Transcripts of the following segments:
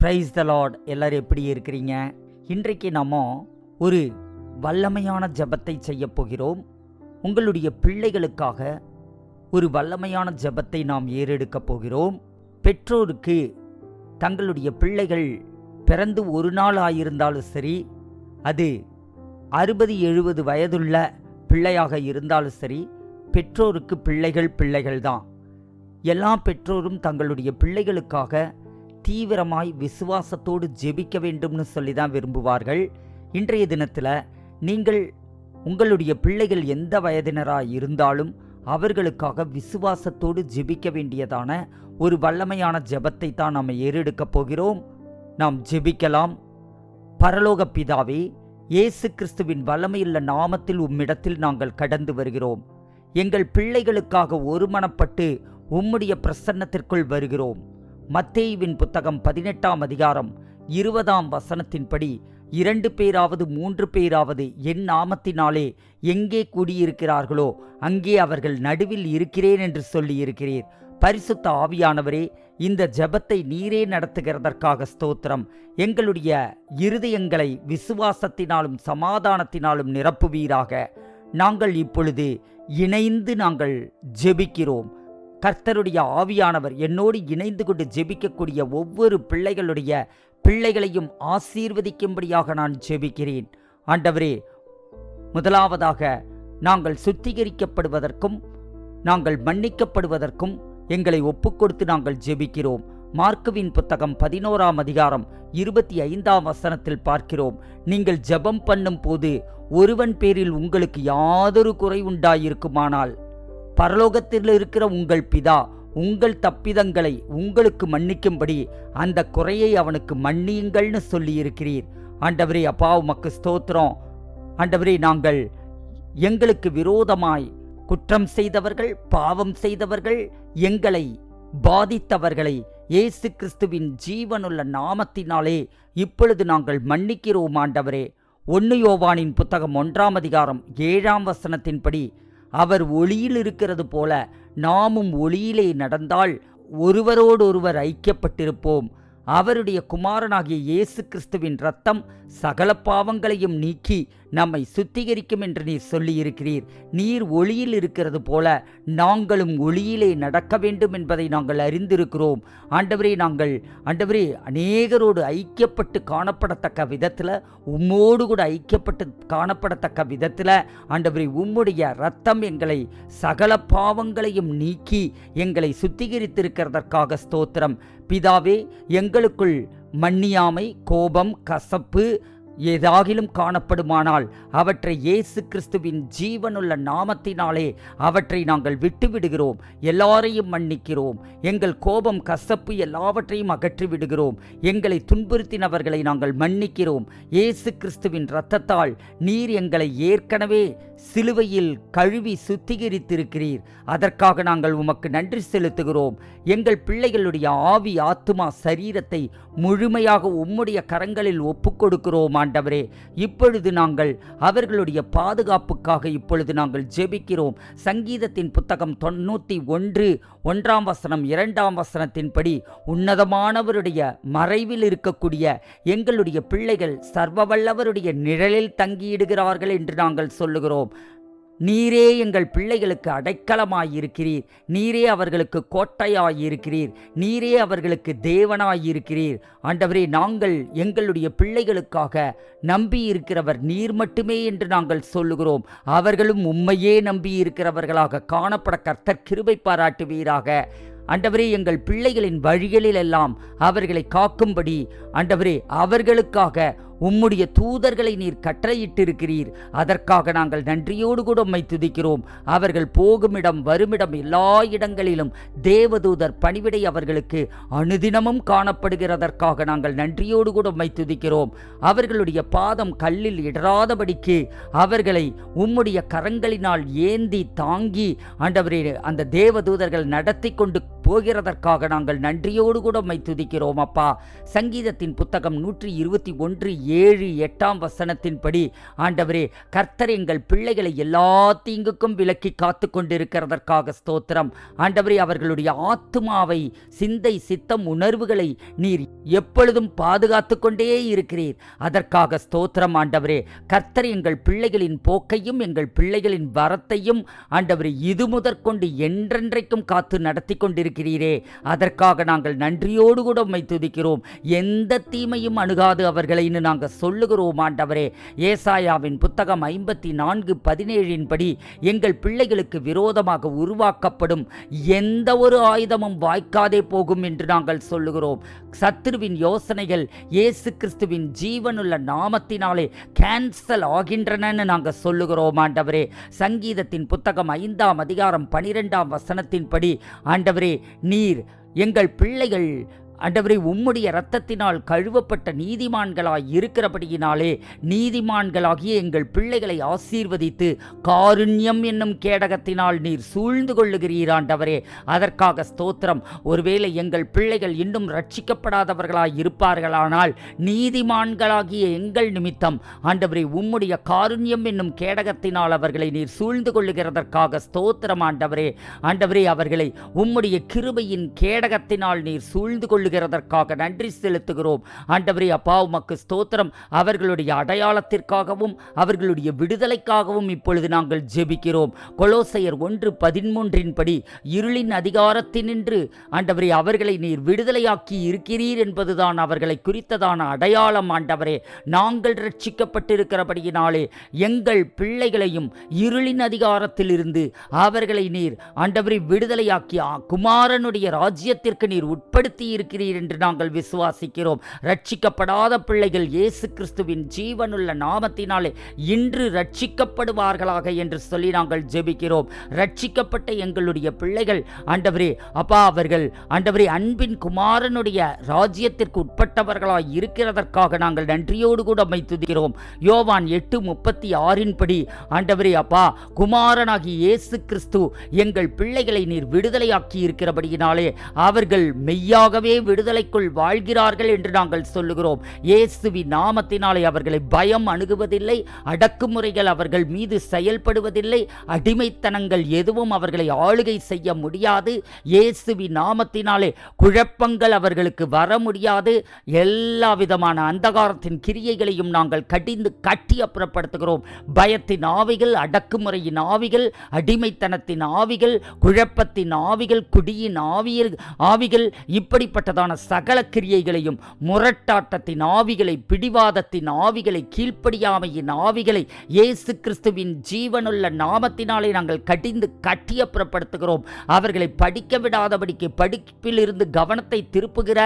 Praise the Lord. எல்லாரும் எப்படி இருக்கிறீங்க? இன்றைக்கு நாம ஒரு வல்லமையான ஜெபத்தை செய்ய போகிறோம். உங்களுடைய பிள்ளைகளுக்காக ஒரு வல்லமையான ஜெபத்தை நாம் ஏறெடுக்க போகிறோம். பெற்றோருக்கு தங்களுடைய பிள்ளைகள் பிறந்து ஒரு நாள் ஆயிருந்தாலும் சரி, அது 60-70 வயதுள்ள பிள்ளையாக இருந்தாலும் சரி, பெற்றோருக்கு பிள்ளைகள் தான். எல்லா பெற்றோரும் தங்களுடைய பிள்ளைகளுக்காக தீவிரமாய் விசுவாசத்தோடு ஜெபிக்க வேண்டும்னு சொல்லி தான் விரும்புவார்கள். இன்றைய தினத்தில் நீங்கள் உங்களுடைய பிள்ளைகள் எந்த வயதினராக இருந்தாலும் அவர்களுக்காக விசுவாசத்தோடு ஜெபிக்க வேண்டியதான ஒரு வல்லமையான ஜெபத்தை தான் நாம் ஏறெடுக்கப் போகிறோம். நாம் ஜெபிக்கலாம். பரலோக பிதாவே, இயேசு கிறிஸ்துவின் வல்லமையுள்ள நாமத்தில் உம்மிடத்தில் நாங்கள் கடந்து வருகிறோம். எங்கள் பிள்ளைகளுக்காக ஒருமனப்பட்டு உம்முடைய பிரசன்னத்திற்குள் வருகிறோம். மத்தேயுவின் புத்தகம் 18ஆம் அதிகாரம் 20ஆம் வசனத்தின்படி 2 பேராவது 3 பேராவது என் நாமத்தினாலே எங்கே கூடியிருக்கிறார்களோ அங்கே அவர்கள் நடுவில் இருக்கிறேன் என்று சொல்லியிருக்கிறீர். பரிசுத்த ஆவியானவரே, இந்த ஜெபத்தை நீரே நடத்துகிறதற்காக ஸ்தோத்திரம். எங்களுடைய இருதயங்களை விசுவாசத்தினாலும் சமாதானத்தினாலும் நிரப்புவீராக. நாங்கள் இப்பொழுது இணைந்து நாங்கள் ஜெபிக்கிறோம். கர்த்தருடைய ஆவியானவர் என்னோடு இணைந்து கொண்டு ஜெபிக்கக்கூடிய ஒவ்வொரு பிள்ளைகளையும் ஆசீர்வதிக்கும்படியாக நான் ஜெபிக்கிறேன். ஆண்டவரே, முதலாவதாக நாங்கள் சுத்திகரிக்கப்படுவதற்கும் நாங்கள் மன்னிக்கப்படுவதற்கும் எங்களை ஒப்புக்கொடுத்து நாங்கள் ஜெபிக்கிறோம். மார்க்குவின் புத்தகம் 11ஆம் அதிகாரம் 25ஆம் வசனத்தில் பார்க்கிறோம், நீங்கள் ஜெபம் பண்ணும் போது ஒருவன் பேரில் உங்களுக்கு யாதொரு குறை உண்டாயிருக்குமானால் பரலோகத்தில் இருக்கிற உங்கள் பிதா உங்கள் தப்பிதங்களை உங்களுக்கு மன்னிக்கும்படி அந்த குறையை அவனுக்கு மன்னியுங்கள்னு சொல்லியிருக்கிறீர். ஆண்டவரே, அப்பா உமக்கு ஸ்தோத்திரம். ஆண்டவரே, நாங்கள் எங்களுக்கு விரோதமாய் குற்றம் செய்தவர்கள், பாவம் செய்தவர்கள், எங்களை பாதித்தவர்களை இயேசு கிறிஸ்துவின் ஜீவனுள்ள நாமத்தினாலே இப்பொழுது நாங்கள் மன்னிக்கிறோம். ஆண்டவரே, 1 யோவானின் புத்தகம் 1ஆம் அதிகாரம் 7ஆம் வசனத்தின்படி அவர் ஒளியில் இருக்கிறது போல நாமும் ஒளியிலே நடந்தால் ஒருவரோடொருவர் ஐக்கியப்பட்டிருப்போம். அவருடைய குமாரனாகிய இயேசு கிறிஸ்துவின் இரத்தம் சகல பாவங்களையும் நீக்கி நம்மை சுத்திகரிக்கும் என்று நீர் சொல்லியிருக்கிறீர். நீர் ஒளியில் இருக்கிறது போல நாங்களும் ஒளியிலே நடக்க வேண்டும் என்பதை நாங்கள் அறிந்திருக்கிறோம். ஆண்டவரே, நாங்கள் அநேகரோடு ஐக்கியப்பட்டு காணப்படத்தக்க விதத்தில், உம்மோடு கூட ஐக்கியப்பட்டு காணப்படத்தக்க விதத்தில் ஆண்டவரே, உம்முடைய இரத்தம் எங்களை சகல பாவங்களையும் நீக்கி எங்களை சுத்திகரித்திருக்கிறதற்காக ஸ்தோத்திரம். பிதாவே, எங்களுக்குள் மன்னியாமை, கோபம், கசப்பு ஏதாகிலும் காணப்படுமானால் அவற்றை இயேசு கிறிஸ்துவின் ஜீவனுள்ள நாமத்தினாலே அவற்றை நாங்கள் விட்டு விடுகிறோம். எல்லாரையும் மன்னிக்கிறோம். எங்கள் கோபம், கசப்பு எல்லாவற்றையும் அகற்றி விடுகிறோம். எங்களை துன்புறுத்தினவர்களை நாங்கள் மன்னிக்கிறோம். இயேசு கிறிஸ்துவின் இரத்தத்தால் நீர் எங்களை ஏற்கனவே சிலுவையில் கழுவி சுத்திகரித்திருக்கிறீர். அதற்காக நாங்கள் உமக்கு நன்றி செலுத்துகிறோம். எங்கள் பிள்ளைகளுடைய ஆவி, ஆத்துமா, சரீரத்தை முழுமையாக உம்முடைய கரங்களில் ஒப்புக்கொடுக்கிறோம். ஆண்டவரே, இப்பொழுது நாங்கள் அவர்களுடைய பாதுகாப்புக்காக இப்பொழுது நாங்கள் ஜெபிக்கிறோம். சங்கீதத்தின் புத்தகம் 91 1ஆம் வசனம் 2ஆம் வசனத்தின்படி உன்னதமானவருடைய மறைவில் இருக்கக்கூடிய எங்களுடைய பிள்ளைகள் சர்வவல்லவருடைய நிழலில் தங்கியிடுகிறார்கள் என்று நாங்கள் சொல்லுகிறோம். நீரே எங்கள் பிள்ளைகளுக்கு அடைக்கலமாயிருக்கிறீர். நீரே அவர்களுக்கு கோட்டையாயிருக்கிறீர். நீரே அவர்களுக்கு தேவனாயிருக்கிறீர். ஆண்டவரே, நாங்கள் எங்களுடைய பிள்ளைகளுக்காக நம்பியிருக்கிறவர் நீர் மட்டுமே என்று நாங்கள் சொல்லுகிறோம். அவர்களும் உம்மையே நம்பியிருக்கிறவர்களாக காணப்பட கர்த்தர் கிருபை பாராட்டுவீராக. ஆண்டவரே, எங்கள் பிள்ளைகளின் வழிகளில் எல்லாம் அவர்களை காக்கும்படி ஆண்டவரே, அவர்களுக்காக உம்முடைய தூதர்களை நீர் கட்டளையிட்டிருக்கிறீர். அதற்காக நாங்கள் நன்றியோடு கூட உம்மை துதிக்கிறோம். அவர்கள் போகுமிடம் வருமிடம் எல்லா இடங்களிலும் தேவதூதர் பணிவிடை அவர்களுக்கு அனுதினமும் காணப்படுகிறதற்காக நாங்கள் நன்றியோடு கூட உம்மை துதிக்கிறோம். அவர்களுடைய பாதம் கல்லில் இடராதபடிக்கு அவர்களை உம்முடைய கரங்களினால் ஏந்தி தாங்கி ஆண்டவரே, அந்த தேவதூதர்கள் நடத்தி கொண்டு போகிறதற்காக நாங்கள் நன்றியோடு கூட உம்மை துதிக்கிறோம் அப்பா. சங்கீதத்தின் புத்தகம் 121:7-8 ஆண்டவரே, கர்த்தர் எங்கள் பிள்ளைகளை எல்லா தீங்குக்கும் விலக்கி காத்து கொண்டிருக்கிறதற்காக ஸ்தோத்திரம். ஆண்டவரே, அவர்களுடைய ஆத்துமாவை, சிந்தை, சித்தம், உணர்வுகளை நீர் எப்பொழுதும் பாதுகாத்து கொண்டே இருக்கிறீர். அதற்காக ஸ்தோத்திரம் ஆண்டவரே. கர்த்தர் எங்கள் பிள்ளைகளின் போக்கையும் எங்கள் பிள்ளைகளின் வரத்தையும் ஆண்டவரே இது முதற்கொண்டு என்றென்றைக்கும் காத்து நடத்தி கொண்டிருக்கிறீரே, அதற்காக நாங்கள் நன்றியோடு கூட உம்மை துதிக்கிறோம். எந்த தீமையும் அணுகாது அவர்களைன்னு நாங்கள் சொல்லுகிறோம் ஆண்டவரே. ஏசாயாவின் புத்தகம் 54:17 எங்கள் பிள்ளைகளுக்கு விரோதமாக உருவாக்கப்படும் எந்த ஒரு ஆயுதமும் வாய்க்காதே போகும் என்று நாங்கள் சொல்லுகிறோம். சத்துருவின் யோசனைகள் இயேசு கிறிஸ்துவின் ஜீவனுள்ள நாமத்தினாலே கேன்சல் ஆகின்றன நாங்கள் சொல்லுகிறோம் ஆண்டவரே. சங்கீதத்தின் புத்தகம் 5:12 ஆண்டவரே, நீர் எங்கள் பிள்ளைகள் ஆண்டவரே உம்முடைய இரத்தத்தினால் கழுவப்பட்ட நீதிமான்களாய் இருக்கிறபடியினாலே நீதிமான்களாகிய எங்கள் பிள்ளைகளை ஆசீர்வதித்து காருண்யம் என்னும் கேடகத்தினால் நீர் சூழ்ந்து கொள்ளுகிறீர் ஆண்டவரே. அதற்காக ஸ்தோத்திரம். ஒருவேளை எங்கள் பிள்ளைகள் இன்னும் ரட்சிக்கப்படாதவர்களாய் இருப்பார்களானால் நீதிமான்களாகிய எங்கள் நிமித்தம் ஆண்டவரே உம்முடைய காருண்யம் என்னும் கேடகத்தினால் அவர்களை நீர் சூழ்ந்து கொள்ளுகிறதற்காக ஸ்தோத்திரம் ஆண்டவரே. ஆண்டவரே, அவர்களை உம்முடைய கிருபையின் கேடகத்தினால் நீர் சூழ்ந்து கொள்ளுகிறதற்காக நன்றி செலுத்துகிறோம் ஆண்டவரே. அப்பா, உமக்கு ஸ்தோத்திரம். அவர்களுடைய அடையாளத்திற்காகவும் அவர்களுடைய விடுதலைக்காகவும் இப்பொழுது நாங்கள் ஜெபிக்கிறோம். கொலோசையர் 1:13 இருளின் அதிகாரத்தினின்று ஆண்டவரே அவர்களை நீர் விடுதலையாக்கி இருக்கிறீர் என்பதுதான் அவர்களை குறித்ததான அடையாளம் ஆண்டவரே. நாங்கள் ரட்சிக்கப்பட்டிருக்கிறபடியினாலே எங்கள் பிள்ளைகளையும் இருளின் அதிகாரத்திலிருந்து அவர்களை நீர் ஆண்டவரே விடுதலையாக்கி குமாரனுடைய ராஜ்யத்திற்கு நீர் உட்படுத்தி இருக்கிறீர் என்று நாங்கள் விசுவாசிக்கிறோம். ரட்சிக்கப்படாத பிள்ளைகள் இயேசு கிறிஸ்துவின் ஜீவனுள்ள நாமத்தினாலே இன்று ரட்சிக்கப்படுவார்களாக என்று சொல்லி நாங்கள் ஜெபிக்கிறோம். ரட்சிக்கப்பட்ட எங்களுடைய பிள்ளைகள் ஆண்டவரே அப்பா, அவர்கள் ஆண்டவரே அன்பின் குமாரனுடைய ராஜ்யத்திற்கு உட்பட்டவர்களாய் இருக்கிறதற்காக நாங்கள் நன்றியோடு கூட உம்மை துதிக்கிறோம். யோவான் 8:36 ஆண்டவரே அப்பா, குமாரனாகி இயேசு கிறிஸ்து எங்கள் பிள்ளைகளை நீர் விடுதலையாக்கி இருக்கிறபடியினாலே அவர்கள் மெய்யாகவே விடுதலைக்குள் வாழ்கிறார்கள் என்று நாங்கள் சொல்லுகிறோம். இயேசுவின் நாமத்தினாலே அவர்களை பயம் அணுகுவதில்லை, அடக்குமுறைகள் அவர்கள் மீது செயல்படுவதில்லை, அடிமைத்தனங்கள் எதுவும் அவர்களை ஆளுகை செய்ய முடியாது. இயேசுவின் நாமத்தினாலே குழப்பங்கள் அவர்களுக்கு வர முடியாது. எல்லா விதமான அந்தகாரத்தின் கிரியைகளையும் நாங்கள் கடிந்து கட்டி அப்புறப்படுத்துகிறோம். பயத்தின் ஆவிகள், அடக்குமுறையின் ஆவிகள், அடிமைத்தனத்தின் ஆவிகள், குழப்பத்தின் ஆவிகள், குடியின் ஆவிகள் இப்படிப்பட்டதான சகல கிரியைகளையும், முரட்டாட்டத்தின் ஆவிகளை, பிடிவாதத்தின் ஆவிகளை, கீழ்ப்படியாமையின் ஆவிகளை இயேசு கிறிஸ்துவின் ஜீவனுள்ள நாமத்தினாலே நாங்கள் கடிந்து கட்டியப்புறப்படுத்துகிறோம். அவர்களை படிக்க விடாதபடிக்கு, படிப்பிலிருந்து கவனத்தை திருப்புகிற,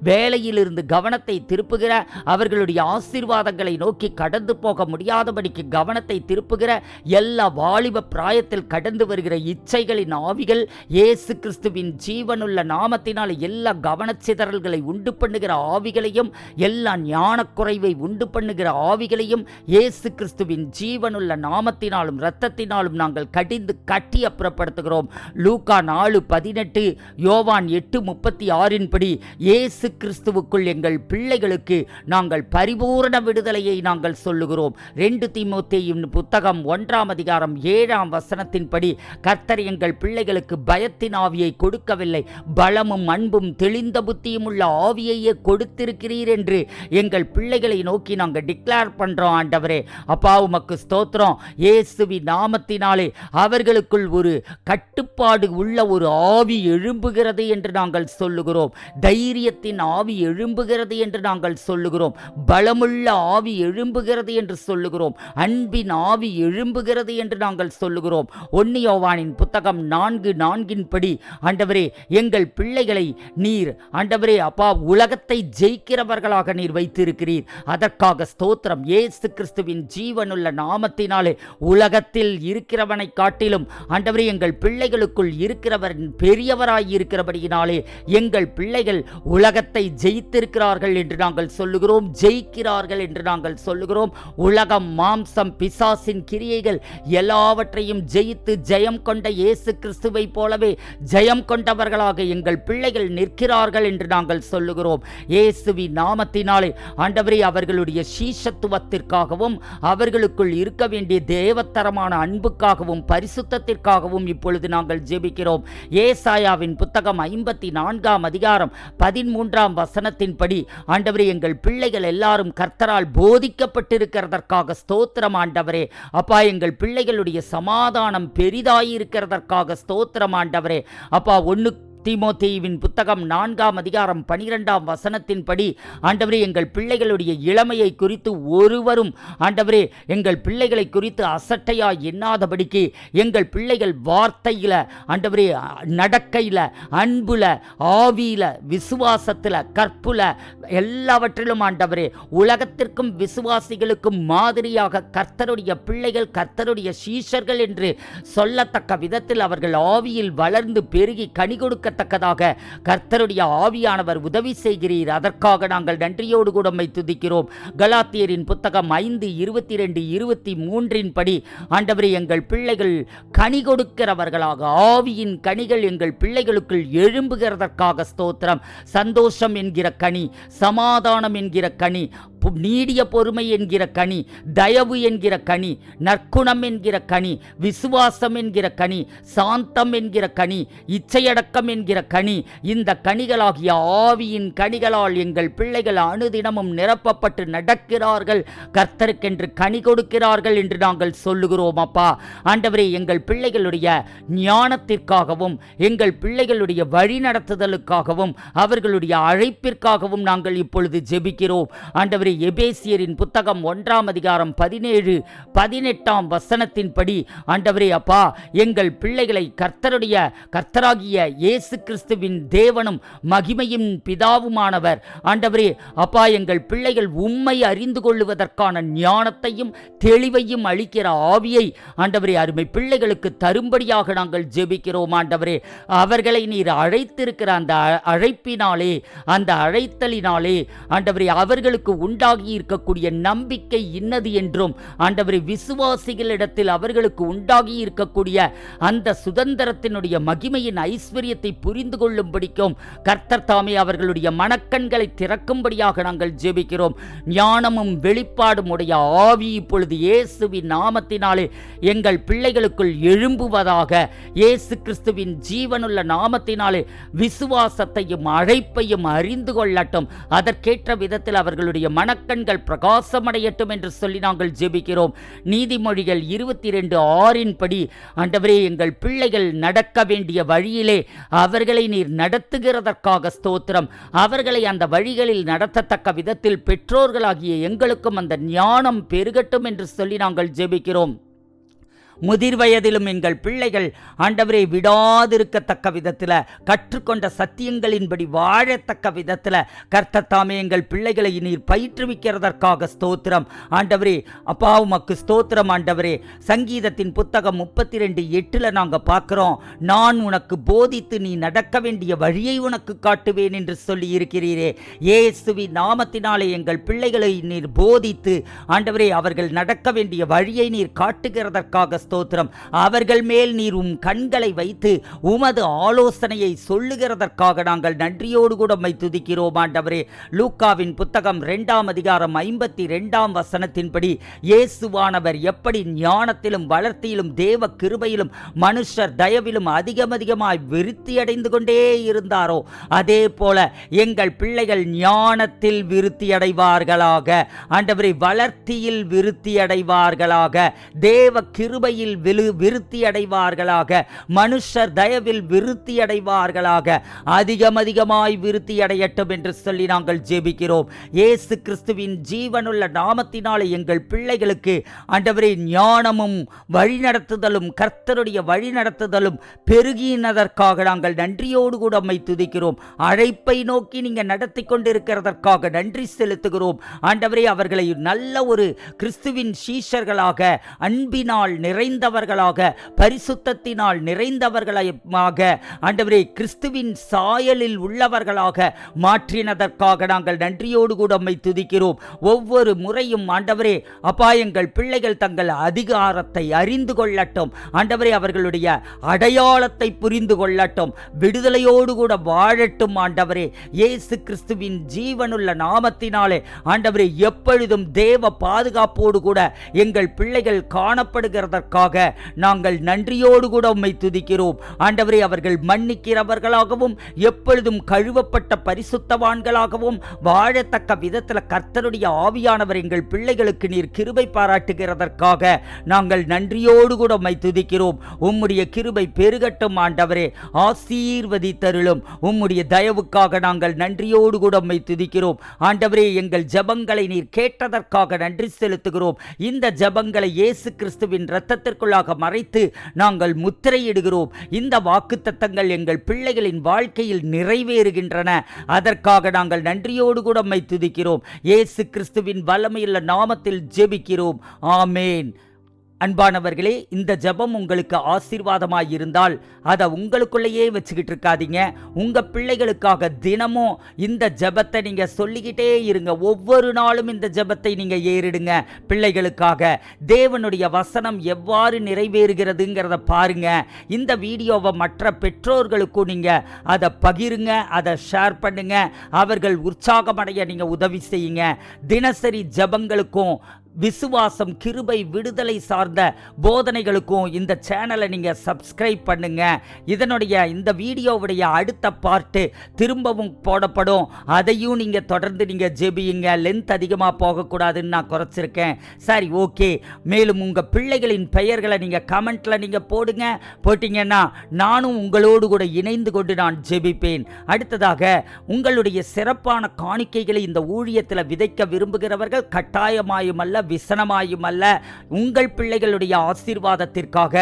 வேலையிலிருந்து கவனத்தை திருப்புகிற, அவர்களுடைய ஆசீர்வாதங்களை நோக்கி கடந்து போக முடியாதபடிக்கு கவனத்தை திருப்புகிற, எல்லா வாலிப பிராயத்தில் கடந்து வருகிற இச்சைகளின் ஆவிகள் இயேசு கிறிஸ்துவின் ஜீவனுள்ள நாமத்தினாலே எல்லா கவனச்சிதறல்களை உண்டு பண்ணுகிற ஆவிகளையும், எல்லா ஞானக்குறைவை உண்டு பண்ணுகிற ஆவிகளையும் இயேசு கிறிஸ்துவின் ஜீவனுள்ள நாமத்தினாலும் இரத்தத்தினாலும் நாங்கள் கடிந்து கட்டி அப்புறப்படுத்துகிறோம். லூக்கா 4:18 யோவான் 8:36 இயேசு கிறிஸ்துவுக்குள் எங்கள் பிள்ளைகளுக்கு நாங்கள் பரிபூரண விடுதலையை நாங்கள் சொல்லுகிறோம். 2 தீமோத்தேயுவின் புத்தகம் 1:7 கர்த்தர் எங்கள் பிள்ளைகளுக்கு பயத்தின் ஆவியை கொடுக்கவில்லை, பலமும் அன்பும் தெளிந்த புத்தியும் உள்ள ஆவியையே கொடுத்திருக்கிறீர் என்று எங்கள் பிள்ளைகளை நோக்கி நாங்கள் டிக்ளேர் பண்றோம் ஆண்டவரே. அப்பா, உமக்கு ஸ்தோத்திரம். இயேசுவின் நாமத்தினாலே அவர்களுக்குள் ஒரு கட்டுப்பாடு உள்ள ஒரு ஆவி எழும்புகிறது என்று நாங்கள் சொல்லுகிறோம். தைரியத்தின் ஆவி எழும்புகிறது என்று நாங்கள் சொல்லுகிறோம். பலமுள்ள ஆவி எழும்புகிறது என்று சொல்லுகிறோம். அன்பின் ஆவி எழும்புகிறது என்று நாங்கள் சொல்லுகிறோம். 1 யோவானின் புத்தகம் 4:4 ஆண்டவரே, எங்கள் பிள்ளைகளை நீர் ஆண்டவரே அப்பா உலகத்தை ஜெயிக்கிறவர்களாக நீர் வைத்திருக்கிறீர். அதற்காக ஸ்தோத்திரம். இயேசு கிறிஸ்துவின் ஜீவனுள்ள நாமத்தினாலே உலகத்தில் இருக்கிறவனை காட்டிலும் ஆண்டவரே எங்கள் பிள்ளைகளுக்குள் இருக்கிறவர் பெரியவராய் இருக்கிறபடியினாலே எங்கள் பிள்ளைகள் உலகத்தை ஜெயித்திருக்கிறார்கள் என்று நாங்கள் சொல்லுகிறோம், ஜெயிக்கிறார்கள் என்று நாங்கள் சொல்லுகிறோம். உலகம், மாம்சம், பிசாசின் கிரியைகள் எல்லாவற்றையும் ஜெயித்து ஜெயம் கொண்ட இயேசு கிறிஸ்துவை போலவே ஜெயம் கொண்டவர்களாக எங்கள் பிள்ளைகள் நிற்கிறார்கள் என்று நாங்கள் சொல்லுகிறோம். இயேசுவின் நாமத்தினாலே ஆண்டவரே அவர்களுடைய சீஷத்துவத்திற்காகவும் அவர்களுக்குள் இருக்க வேண்டிய தேவத்தரமான அன்புக்காகவும் பரிசுத்தத்திற்காகவும் இப்பொழுது நாங்கள் ஜெபிக்கிறோம். ஏசாயாவின் புத்தகம் 54 அதிகாரம் 13 வசனத்தின்படி ஆண்டவரே எங்கள் பிள்ளைகள் எல்லாரும் கர்த்தரால் போதிக்கப்பட்டிருக்கிறதற்காக ஸ்தோத்திரம் ஆண்டவரே. அப்பா எங்கள் பிள்ளைகளுடைய சமாதானம் பெரிதாயிருக்கிறதற்காக ஸ்தோத்திரம் ஆண்டவரே. அப்பா தீமோத்தேயுவின் புத்தகம் 4 அதிகாரம் 12 வசனத்தின்படி ஆண்டவரே எங்கள் பிள்ளைகளுடைய இளமையை குறித்து ஒருவரும் ஆண்டவரே எங்கள் பிள்ளைகளை குறித்து அசட்டையா எண்ணாதபடிக்கு எங்கள் பிள்ளைகள் வார்த்தையில ஆண்டவரே, நடக்கையில, அன்புல, ஆவியில, விசுவாசத்துல, கற்புல, எல்லாவற்றிலும் ஆண்டவரே உலகத்திற்கும் விசுவாசிகளுக்கும் மாதிரியாக கர்த்தருடைய பிள்ளைகள், கர்த்தருடைய சீஷர்கள் என்று சொல்லத்தக்க விதத்தில் அவர்கள் ஆவியில் வளர்ந்து பெருகி கனி கொடுக்க தக்கதாக கர்த்தருடைய ஆவியானவர் உதவி செய்கிறீர். அதற்காக நாங்கள் நன்றியோடு கூட உம்மை துதிக்கிறோம். கலாத்தியரின் புத்தகம் 5:22-23 படி ஆண்டவரே எங்கள் பிள்ளைகள் கனி கொடுக்கிறவர்களாக ஆவியின் கனிகள் எங்கள் பிள்ளைகளுக்குள் எழும்புகிறதற்காக ஸ்தோத்திரம். சந்தோஷம் என்கிற கனி, சமாதானம் என்கிற கனி, நீடிய பொறுமை என்கிற கனி, தயவு என்கிற கனி, நற்குணம் என்கிற கனி, விசுவாசம் என்கிற கனி, சாந்தம் என்கிற கனி, இச்சையடக்கம் என்கிற கனி, இந்த கனிகளாகிய ஆவியின் கனிகளால் எங்கள் பிள்ளைகள் அனுதினமும் நிரப்பப்பட்டு நடக்கிறார்கள், கர்த்தருக்கென்று கனி கொடுக்கிறார்கள் என்று நாங்கள் சொல்லுகிறோம். அப்பா ஆண்டவரே எங்கள் பிள்ளைகளுடைய ஞானத்திற்காகவும் எங்கள் பிள்ளைகளுடைய வழிநடத்துதலுக்காகவும் அவர்களுடைய அழைப்பிற்காகவும் நாங்கள் இப்பொழுது ஜெபிக்கிறோம். ஆண்டவரே எபேசியரின் புத்தகம் 1 அதிகாரம் 17-18 வசனத்தின்படி ஆண்டவரே அப்பா எங்கள் பிள்ளைகளை கர்த்தராகிய இயேசு கிறிஸ்துவின் தேவனும் மகிமையின் பிதாவுமானவர் ஆண்டவரே அப்பா எங்கள் பிள்ளைகள் உம்மை அறிந்து கொள்ளுவதற்கான ஞானத்தையும் தெளிவையும் அளிக்கிற ஆவியை ஆண்டவரே அருமை பிள்ளைகளுக்கு தரும்படியாக நாங்கள் ஜெபிக்கிறோம். ஆண்டவரே அவர்களை நீர் அழைத்திருக்கிற அந்த அழைப்பினாலே, அந்த அழைத்தலினாலே ஆண்டவரே அவர்களுக்கு உண்டாகி இருக்கக்கூடிய நம்பிக்கை இன்னது என்றும் ஆண்டவரே விசுவாசிகளிடத்தில் அவர்களுக்கு உண்டாகி இருக்கக்கூடிய அந்த சுதந்திரத்தினுடைய மகிமையின் ஐஸ்வரியத்தை புரிந்து கொள்ளும்படிக்கும் கர்த்தர் தாமே அவர்களுடைய மனக்கண்களை திறக்கும்படியாக நாங்கள் ஜெபிக்கிறோம். ஞானமும் வெளிப்பாடும் உடைய ஆவி இப்பொழுது இயேசுவின் நாமத்தினாலே எங்கள் பிள்ளைகளுக்குள் எழும்புவதாக. இயேசு கிறிஸ்துவின் ஜீவனுள்ள நாமத்தினாலே விசுவாசத்தையும் அழைப்பையும் அறிந்து கொள்ளட்டும். அதற்கேற்ற விதத்தில் அவர்களுடைய மனக்கண்கள் பிரகாசமடையட்டும் என்று சொல்லி நாங்கள் ஜெபிக்கிறோம். நீதிமொழிகள் 22:6 படி ஆண்டவரே எங்கள் பிள்ளைகள் நடக்க வேண்டிய வழியிலே அவர்களை நீர் நடத்துகிறதற்காக ஸ்தோத்திரம். அவர்களை அந்த வழிகளில் நடத்தத்தக்க விதத்தில் பெற்றோர்களாகிய எங்களுக்கும் அந்த ஞானம் பெருகட்டும் என்று சொல்லி நாங்கள் ஜெபிக்கிறோம். முதிர் வயதிலும் எங்கள் பிள்ளைகள் ஆண்டவரை விடாதிருக்கத்தக்க விதத்தில் கற்றுக்கொண்ட சத்தியங்களின்படி வாழத்தக்க விதத்தில் கர்த்தர் தாமே எங்கள் பிள்ளைகளை நீர் பயிற்றுவிக்கிறதற்காக ஸ்தோத்திரம். ஆண்டவரே அப்பா உமக்கு ஸ்தோத்திரம். ஆண்டவரே சங்கீதத்தின் புத்தகம் 32:8 நாங்கள் பார்க்குறோம், நான் உனக்கு போதித்து நீ நடக்க வேண்டிய வழியை உனக்கு காட்டுவேன் என்று சொல்லி இருக்கிறீரே. இயேசுவின் நாமத்தினாலே எங்கள் பிள்ளைகளை நீர் போதித்து ஆண்டவரே அவர்கள் நடக்க வேண்டிய வழியை நீர் காட்டுகிறதற்காக ஸ்தோத்திரம். அவர்கள் மேல் நீர் உம் கண்களை வைத்து உமது ஆலோசனையை சொல்லுகிறதற்காக நாங்கள் நன்றியோடு கூட உம்மை துதிக்கிறோம். ஆண்டவரே லூக்காவின் புத்தகம் 2 அதிகாரம் 52 வசனத்தின்படி இயேசுவானவர் எப்படி ஞானத்திலும் வளர்த்தியிலும் தேவ கிருபையிலும் மனுஷர் தயவிலும் அதிகமாய் விருத்தியடைந்து கொண்டே இருந்தாரோ அதே போல எங்கள் பிள்ளைகள் ஞானத்தில் விருத்தியடைவார்களாக, ஆண்டவரே வளர்த்தியில் விருத்தியடைவார்களாக, தேவ கிருபை கிருபையில் விருத்தி அடைவார்களாக, மனுஷர் தயவில் விருத்தி அடைவார்களாக, அதிகமாய் விருத்தி அடையட்டும் என்று சொல்லி நாங்கள் ஜெபிக்கிறோம். இயேசு கிறிஸ்துவின் ஜீவனுள்ள நாமத்தினாலே எங்கள் பிள்ளைகளுக்கு ஆண்டவரே ஞானமும் வழிநடத்துதலும் கர்த்தருடைய வழிநடத்துதலும் பெருகினதற்காக நாங்கள் நன்றியோடு கூட உம்மை துதிக்கிறோம். அழைப்பை நோக்கி நீங்க நடத்தி கொண்டிருக்கிறதற்காக நன்றி செலுத்துகிறோம். ஆண்டவரே அவர்களை நல்ல ஒரு கிறிஸ்துவின் சீஷர்களாக, அன்பினால் நிறைந்தவர்களாக, பரிசுத்தத்தினால் நிறைந்தவர்களாக, ஆண்டவரே கிறிஸ்துவின் சாயலில் உள்ளவர்களாக மாற்றினதற்காக நாங்கள் நன்றியோடு கூட உம்மை துதிக்கிறோம். ஒவ்வொரு முறையும் ஆண்டவரே அப்பா எங்கள் பிள்ளைகள் தங்கள் அதிகாரத்தை அறிந்து கொள்ளட்டும். ஆண்டவரே அவர்களுடைய அடையாளத்தை புரிந்து கொள்ளட்டும். விடுதலையோடு கூட வாழட்டும். ஆண்டவரே இயேசு கிறிஸ்துவின் ஜீவனுள்ள நாமத்தினாலே ஆண்டவரே எப்பொழுதும் தேவ பாதுகாப்போடு கூட எங்கள் பிள்ளைகள் காணப்படுகிறதற்காக நாங்கள் நன்றியோடு கூட உம்மை துதிக்கிறோம். ஆண்டவரே அவர்கள் மன்னிக்கிறவர்களாகவும் எப்பொழுதும் கழுவப்பட்ட பரிசுத்தவான்களாகவும் வாழத்தக்க விதத்தில் கர்த்தருடைய ஆவியானவர் எங்கள் பிள்ளைகளுக்கு நீர் கிருபை பாராட்டுகிறதற்காக நாங்கள் நன்றியோடு கூட உம்மை துதிக்கிறோம். உம்முடைய கிருபை பெருகட்டும். ஆண்டவரே ஆசீர்வதித்தருளும். உம்முடைய தயவுக்காக நாங்கள் நன்றியோடு கூட உம்மை துதிக்கிறோம். ஆண்டவரே எங்கள் ஜெபங்களை நீர் கேட்டதற்காக நன்றி செலுத்துகிறோம். இந்த ஜெபங்களை இயேசு கிறிஸ்துவின் இரத்தத்திற்குள்ளாக மறைத்து நாங்கள் முத்திரையிடுகிறோம். இந்த வாக்குத்தத்தங்கள் எங்கள் பிள்ளைகளின் வாழ்க்கையில் நிறைவேறுகின்றன. அதற்காக நாங்கள் நன்றியோடு கூட உம்மை துதிக்கிறோம். இயேசு கிறிஸ்துவின் வல்லமையுள்ள நாமத்தில் ஜெபிக்கிறோம். ஆமேன். அன்பானவர்களே, இந்த ஜெபம் உங்களுக்கு ஆசீர்வாதமாய் இருந்தால் அதை உங்களுக்குள்ளேயே வச்சுக்கிட்டு இருக்காதீங்க. உங்கள் பிள்ளைகளுக்காக தினமும் இந்த ஜெபத்தை நீங்கள் சொல்லிக்கிட்டே இருங்க. ஒவ்வொரு நாளும் இந்த ஜெபத்தை நீங்கள் ஏறிடுங்க. பிள்ளைகளுக்காக தேவனுடைய வசனம் எவ்வாறு நிறைவேறுகிறதுங்கிறத பாருங்க. இந்த வீடியோவை மற்ற பெற்றோர்களுக்கும் நீங்கள் அதை பகிருங்க, அதை ஷேர் பண்ணுங்க. அவர்கள் உற்சாகமடைய நீங்கள் உதவி செய்யுங்க. தினசரி ஜெபங்களுக்கும் விசுவாசம், கிருபை, விடுதலை சார்ந்த போதனைகளுக்கும் இந்த சேனலை நீங்கள் சப்ஸ்கிரைப் பண்ணுங்க. இந்த வீடியோவுடைய அடுத்த பார்ட்டு திரும்பவும் போடப்படும். அதையும் நீங்கள் தொடர்ந்து நீங்கள் ஜெபியுங்க. லென்த் அதிகமாக போகக்கூடாதுன்னு நான் குறைச்சிருக்கேன். சரி, ஓகே. மேலும் உங்கள் பிள்ளைகளின் பெயர்களை நீங்கள் கமெண்ட்டில் நீங்கள் போட்டிங்கன்னா நானும் உங்களோடு கூட இணைந்து கொண்டு நான் ஜெபிப்பேன். அடுத்ததாக உங்களுடைய சிறப்பான காணிக்கைகளை இந்த ஊழியத்தில் விதைக்க விரும்புகிறவர்கள் கட்டாயமாயும் அல்ல, விசனமாயும் அல்ல, உங்கள் பிள்ளைகளுடைய ஆசீர்வாதத்திற்காக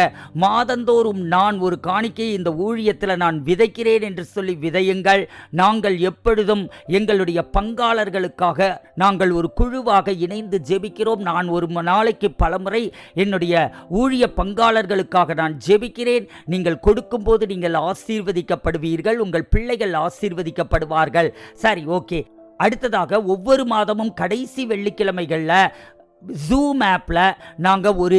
மாதந்தோறும் நான் ஒரு காணிக்கையை இந்த ஊழியத்தில் நான் விதைக்கிறேன் என்று சொல்லி விதையுங்கள். நாங்கள் எப்பொழுதும் எங்களுடைய பங்காளர்களுக்காக நாங்கள் ஒரு குழுவாக இணைந்து ஜெபிக்கிறோம். நான் ஒரு நாளைக்கு பலமுறை என்னுடைய ஊழிய பங்காளர்களுக்காக நான் ஜெபிக்கிறேன். நீங்கள் கொடுக்கும்போது நீங்கள் ஆசீர்வதிக்கப்படுவீர்கள். உங்கள் பிள்ளைகள் ஆசீர்வதிக்கப்படுவார்கள். சரி, ஓகே. அடுத்ததாக ஒவ்வொரு மாதமும் கடைசி வெள்ளிக்கிழமைகளில் ஜூம் ஆப்பில் நாங்கள் ஒரு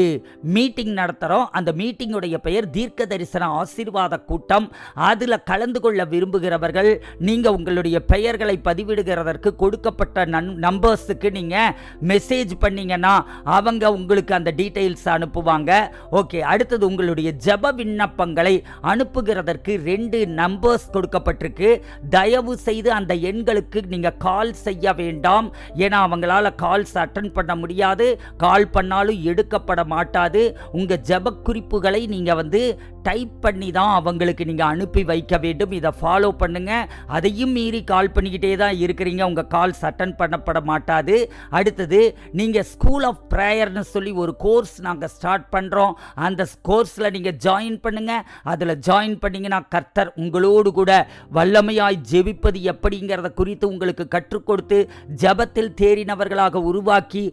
மீட்டிங் நடத்துகிறோம். அந்த மீட்டிங்குடைய பெயர் தீர்க்க தரிசன ஆசீர்வாத கூட்டம். அதில் கலந்து கொள்ள விரும்புகிறவர்கள் நீங்கள் உங்களுடைய பெயர்களை பதிவிடுகிறதற்கு கொடுக்கப்பட்ட நம்பர்ஸுக்கு நீங்கள் மெசேஜ் பண்ணிங்கன்னா அவங்க உங்களுக்கு அந்த டீட்டெயில்ஸ் அனுப்புவாங்க. ஓகே. அடுத்தது உங்களுடைய ஜெப விண்ணப்பங்களை அனுப்புகிறதற்கு 2 நம்பர்ஸ் கொடுக்கப்பட்டிருக்கு. தயவு செய்து அந்த எண்களுக்கு நீங்கள் கால் செய்ய வேண்டாம். ஏன்னா அவங்களால கால்ஸ் அட்டன் பண்ண முடியாது. கால் பண்ணாலும் எடுக்கப்பட மாட்டாது. உங்க ஜெப குறிப்புகளை நீங்க டைப் பண்ணி தான் அவங்களுக்கு நீங்க அனுப்பி வைக்க வேண்டும். இதை ஃபாலோ பண்ணுங்க. அதையும் மீறி கால் பண்ணிக்கிட்டே தான் இருக்கிறீங்க, உங்க கால்ஸ் அட்டன் பண்ணப்பட மாட்டாது. அடுத்தது நீங்க ஸ்கூல் ஆஃப் பிரேயர்னு சொல்லி ஒரு கோர்ஸ் நாங்கள் ஸ்டார்ட் பண்றோம். அந்த கோர்ஸ்ல நீங்க ஜாயின் பண்ணுங்க. அதில் ஜாயின் பண்ணீங்கன்னா கர்த்தர் உங்களோடு கூட வல்லமையாய் ஜெபிப்பது எப்படிங்கிறத குறித்து உங்களுக்கு கற்றுக் கொடுத்து ஜெபத்தில் தேறினவர்களாக உருவாக்கி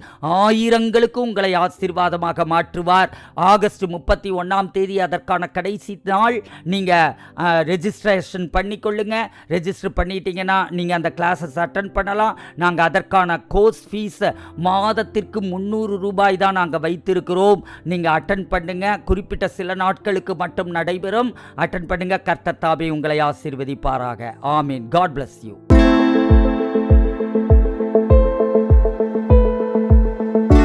ஆயிரங்களுக்கு உங்களை ஆசீர்வாதமாக மாற்றுவார். ஆகஸ்ட் 31 அதற்கான கடைசி நாள். நீங்கள் ரெஜிஸ்ட்ரேஷன் பண்ணிக்கொள்ளுங்க. ரெஜிஸ்டர் பண்ணிட்டீங்கன்னா நீங்கள் அந்த கிளாஸஸ் அட்டன் பண்ணலாம். நாங்கள் அதற்கான கோர்ஸ் ஃபீஸ் மாதத்திற்கு 300 ரூபாய் தான் நாங்கள் வைத்திருக்கிறோம். நீங்கள் அட்டன் பண்ணுங்க. குறிப்பிட்ட சில நாட்களுக்கு மட்டும் நடைபெறும். அட்டன் பண்ணுங்க. கர்த்தர் தாமே உங்களை ஆசீர்வதிப்பாராக. ஆமீன். God bless you.